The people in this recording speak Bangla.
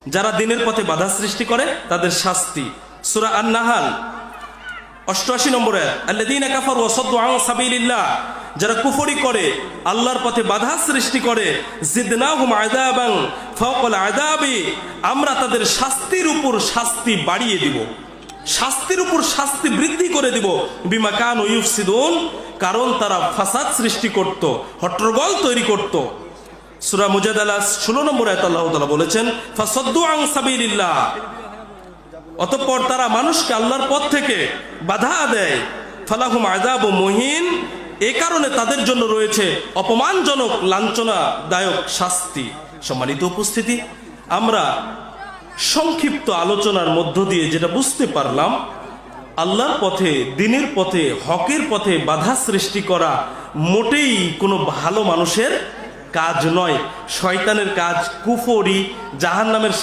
যারা দিনের পথে বাধা সৃষ্টি করে তাদের শাস্তি। সূরা আন-নাহাল 88 নম্বর আয়াত, আল্লাযীনা কাফারু ওয়া সাদ্দু আন সাবিলিল্লাহ, যারা কুফরি করে আল্লাহর পথে বাধা সৃষ্টি করে, জিদনাহুম আযাবান ফাওকাল আযাবি, আমরা তাদের শাস্তির উপর শাস্তি বাড়িয়ে দিব, শাস্তির উপর শাস্তি বৃদ্ধি করে দিব, বিমা কানু ইউফসিদুন, কারণ তারা ফাসাদ সৃষ্টি করত, হট্টগোল তৈরি করত। সূরা মুজাদালা 16 নম্বর আয়াতে আল্লাহ তাআলা বলেছেন ফাসাদ্দু আন সাবিলিল্লাহ, অতঃপর তারা মানুষকে আল্লাহর পথ থেকে বাধা দেয়, ফালাহুম আযাবুম মুহিন, এই কারণে তাদের জন্য রয়েছে অপমানজনক লাঞ্ছনাদায়ক শাস্তি। সম্মানিত উপস্থিতি, আমরা সংক্ষিপ্ত আলোচনার মধ্য দিয়ে যেটা বুঝতে পারলাম, আল্লাহর পথে, দ্বীনের পথে, হকের পথে বাধা সৃষ্টি করা মোটেই কোনো ভালো মানুষের কাজ নয়, শয়তানের কাজ, কুফরি, জাহান্নামের